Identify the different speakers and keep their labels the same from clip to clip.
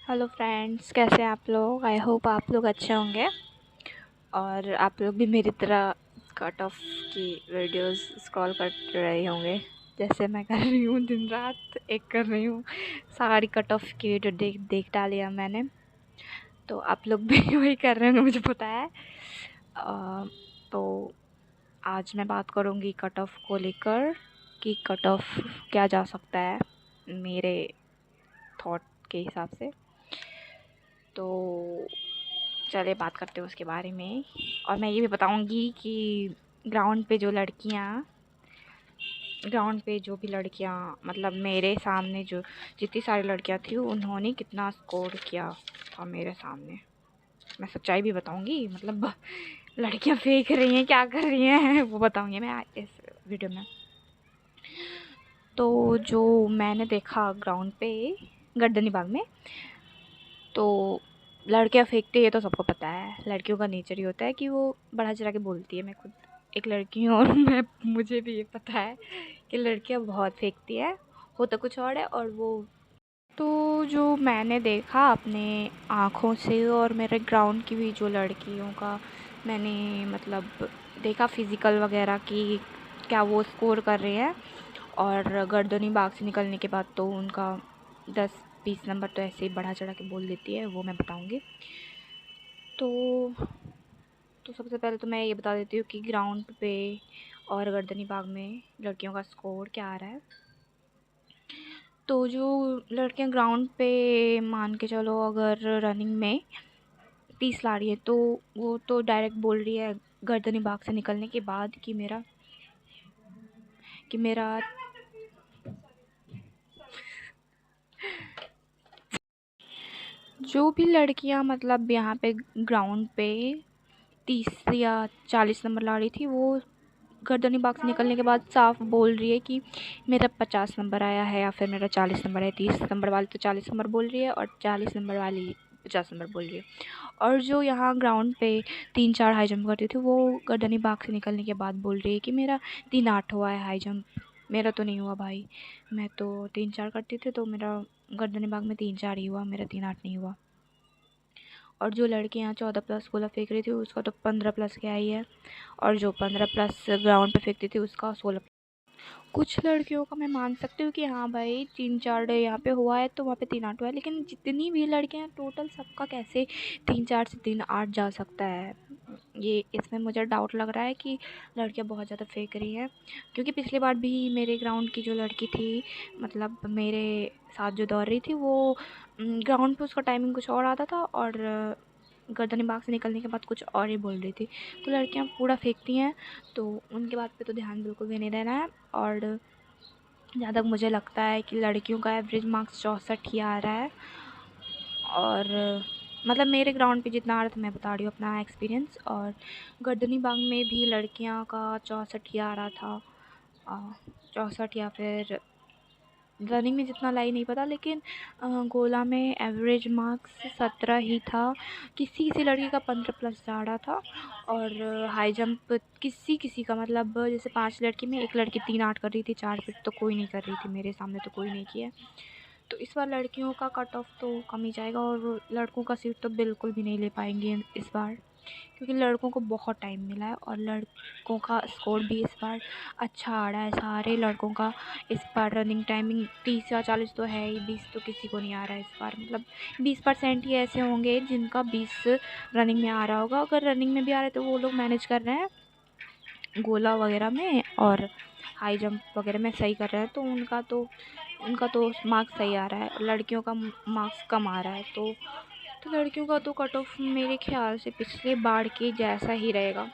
Speaker 1: Hello friends, कैसे हैं आप लोग। आई होप आप लोग अच्छे होंगे और आप लोग भी मेरी तरह कट ऑफ की वीडियोस स्क्रॉल कर रहे होंगे जैसे मैं कर रही हूँ। दिन रात एक कर रही हूँ, सारी कट ऑफ की वीडियो देख देख डाली है मैंने। तो आप लोग भी वही कर रहे होंगे, मुझे पता है। तो आज मैं बात करूँगी कट ऑफ को लेकर कि कट ऑफ क्या जा सकता है मेरे थॉट के हिसाब से। तो चलिए बात करते हैं उसके बारे में। और मैं ये भी बताऊंगी कि ग्राउंड पे जो भी लड़कियां मतलब मेरे सामने जो जितनी सारी लड़कियां थी उन्होंने कितना स्कोर किया था मेरे सामने। मैं सच्चाई भी बताऊंगी, मतलब लड़कियां फेंक रही हैं क्या कर रही हैं वो बताऊंगी मैं इस वीडियो में। तो जो मैंने देखा ग्राउंड पे गर्दनी बाग में, तो लड़कियां फेंकती है तो सबको पता है। लड़कियों का नेचर ही होता है कि वो बढ़ा चढ़ा के बोलती है। मैं खुद एक लड़की हूँ और मुझे भी ये पता है कि लड़कियां बहुत फेंकती है, होता कुछ और है। और वो तो जो मैंने देखा अपने आँखों से और मेरे ग्राउंड की भी जो लड़कियों का मैंने मतलब देखा फिज़िकल वगैरह की क्या वो स्कोर कर रही हैं। और गर्दनी बाग से निकलने के बाद तो उनका 10-20 नंबर तो ऐसे ही बढ़ा चढ़ा के बोल देती है, वो मैं बताऊंगी। तो सबसे पहले तो मैं ये बता देती हूँ कि ग्राउंड पे और गर्दनी बाग में लड़कियों का स्कोर क्या आ रहा है। तो जो लड़कियां ग्राउंड पे मान के चलो अगर रनिंग में 30 ला रही है तो वो तो डायरेक्ट बोल रही है गर्दनी बाग से निकलने के बाद कि मेरा जो भी लड़कियां मतलब यहाँ पे ग्राउंड पे 30 या 40 नंबर ला रही थी वो गर्दनी बाग से निकलने के बाद साफ बोल रही है कि मेरा 50 नंबर आया है या फिर मेरा 40 नंबर है। 30 नंबर वाली तो 40 नंबर बोल रही है और 40 नंबर वाली 50 नंबर बोल रही है। और जो यहाँ ग्राउंड पे 3-4 हाई जंप करती थी वो गर्दनी बाग से निकलने के बाद बोल रही है कि मेरा 3-8 हुआ है हाई जंप। मेरा तो नहीं हुआ भाई, मैं तो 3-4 करती थी तो मेरा गर्दनी बाग में 3-4 ही हुआ, मेरा 3-8 नहीं हुआ। और जो लड़की यहाँ 14+ गोला फेंक रही थी उसका तो 15+ के आई है। और जो 15+ ग्राउंड पे फेंकती थी उसका 16। कुछ लड़कियों का मैं मान सकती हूँ कि हाँ भाई 3-4 डे यहाँ पे हुआ है तो वहाँ पे 3-8 हुआ है, लेकिन जितनी भी लड़कियाँ हैं टोटल सबका कैसे 3-4 से 3-8 जा सकता है। ये इसमें मुझे डाउट लग रहा है कि लड़कियाँ बहुत ज़्यादा फेंक रही हैं। क्योंकि पिछली बार भी मेरे ग्राउंड की जो लड़की थी मतलब मेरे साथ जो दौड़ रही थी वो ग्राउंड पे उसका टाइमिंग कुछ और आता था और गर्दनी बाग से निकलने के बाद कुछ और ही बोल रही थी। तो लड़कियां पूरा फेंकती हैं तो उनके बात पे तो ध्यान बिल्कुल भी नहीं देना है। और जहाँ तक मुझे लगता है कि लड़कियों का एवरेज मार्क्स 64 ही आ रहा है। और मतलब मेरे ग्राउंड पे जितना आ रहा था मैं बता रही हूँ अपना एक्सपीरियंस। और गर्दनी बाग में भी लड़कियां का 64 ही आ रहा था, 64 या फिर रनिंग में जितना लाई नहीं पता, लेकिन गोला में एवरेज मार्क्स 17 ही था। किसी किसी लड़की का 15+ जा रहा था। और हाई जंप किसी किसी का मतलब जैसे 5 लड़की में एक लड़की 3-8 कर रही थी, 4 फीट तो कोई नहीं कर रही थी, मेरे सामने तो कोई नहीं किया। तो इस बार लड़कियों का कट ऑफ तो कम ही जाएगा और लड़कों का सीट तो बिल्कुल भी नहीं ले पाएंगे इस बार, क्योंकि लड़कों को बहुत टाइम मिला है और लड़कों का स्कोर भी इस बार अच्छा आ रहा है। सारे लड़कों का इस बार रनिंग टाइमिंग 30 या 40 तो है ही, 20 तो किसी को नहीं आ रहा है इस बार। मतलब 20% ही ऐसे होंगे जिनका 20 रनिंग में आ रहा होगा। अगर रनिंग में भी आ रहा है तो वो लोग मैनेज कर रहे हैं गोला वगैरह में और हाई जंप वगैरह में सही कर रहे हैं तो उनका तो मार्क्स सही आ रहा है। और लड़कियों का मार्क्स कम आ रहा है तो लड़कियों का तो कट ऑफ मेरे ख्याल से पिछले बार के जैसा ही रहेगा।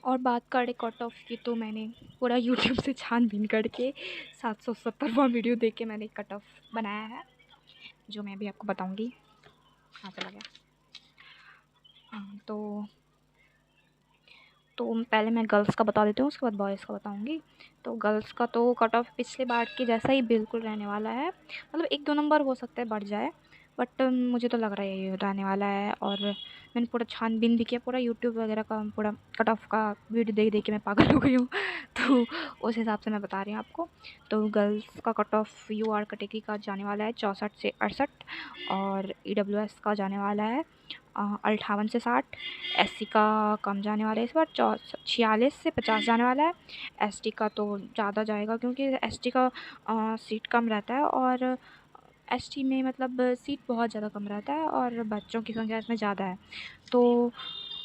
Speaker 1: और बात करें कट ऑफ की तो मैंने पूरा यूट्यूब से छानबीन करके 770वां वीडियो देख के मैंने कट ऑफ बनाया है, जो मैं भी आपको बताऊंगी। हाँ चला गया। हाँ, तो पहले मैं गर्ल्स का बता देती हूँ उसके बाद बॉयज़ का बताऊँगी। तो गर्ल्स का तो कट ऑफ पिछले बार के जैसा ही बिल्कुल रहने वाला है, मतलब 1-2 नंबर हो सकता है बढ़ जाए, बट मुझे तो लग रहा है ये आने वाला है। और मैंने पूरा छानबीन भी किया, पूरा यूट्यूब वगैरह का पूरा कट ऑफ का वीडियो देख देख के मैं पागल हो गई हूँ। तो उस हिसाब से मैं बता रही हूँ आपको। तो गर्ल्स का कट ऑफ UR कैटेगरी का जाने वाला है 64 से 68, और EWS का जाने वाला है 58 से 60। SC का कम जाने वाला है इस बार, 46 से 50 जाने वाला है। ST का तो ज़्यादा जाएगा क्योंकि ST का सीट कम रहता है, और ST में मतलब सीट बहुत ज़्यादा कम रहता है और बच्चों की संख्या इसमें ज़्यादा है, तो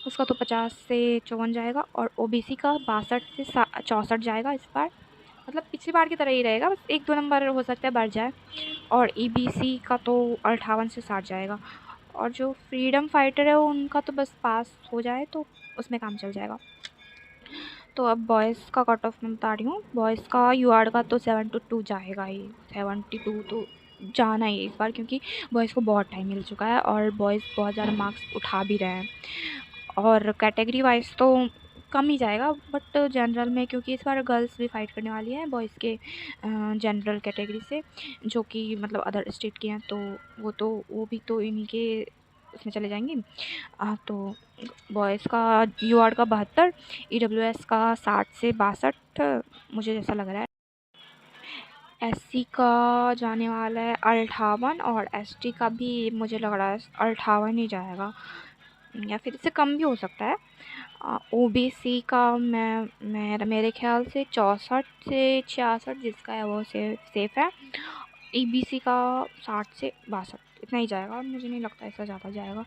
Speaker 1: उसका तो 50 से 54 जाएगा। और OBC का 62 से 64 जाएगा इस बार, मतलब पिछली बार की तरह ही रहेगा, बस 1-2 नंबर हो सकता है बढ़ जाए। और EBC का तो 58 से 60 जाएगा। और जो फ्रीडम फाइटर है उनका तो बस पास हो जाए तो उसमें काम चल जाएगा। तो अब बॉयज़ का कट ऑफ मैं बता रही हूँ। बॉयज़ का UR का तो 72 जाएगा ही, 72 तो जाना ही इस बार, क्योंकि बॉयज़ को बहुत टाइम मिल चुका है और बॉयज़ बहुत ज़्यादा मार्क्स उठा भी रहे हैं। और कैटेगरी वाइज तो कम ही जाएगा, बट जनरल में क्योंकि इस बार गर्ल्स भी फाइट करने वाली हैं बॉयज़ के जनरल कैटेगरी से, जो कि मतलब अदर स्टेट के हैं, तो वो भी तो इन्हीं के उसमें चले जाएंगे। तो बॉयज़ का UR का 72, EWS का 60 से 62 मुझे जैसा लग रहा है। SC का जाने वाला है 58, और ST का भी मुझे लग रहा है 58 ही जाएगा, या फिर इससे कम भी हो सकता है। OBC का मेरे ख्याल से 64 से 66 जिसका है वो सेफ है। EBC का 60 से 62 इतना ही जाएगा, मुझे नहीं लगता इससे ज़्यादा जाएगा।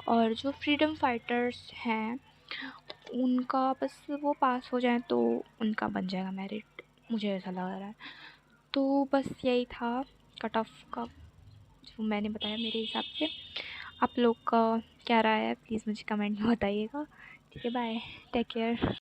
Speaker 1: और जो फ्रीडम फाइटर्स हैं उनका बस वो पास हो जाए तो उनका बन जाएगा मेरिट, मुझे ऐसा लग रहा है। तो बस यही था कट ऑफ का जो मैंने बताया मेरे हिसाब से। आप लोग का क्या राय है प्लीज़ मुझे कमेंट में बताइएगा। ठीक है, बाय, टेक केयर।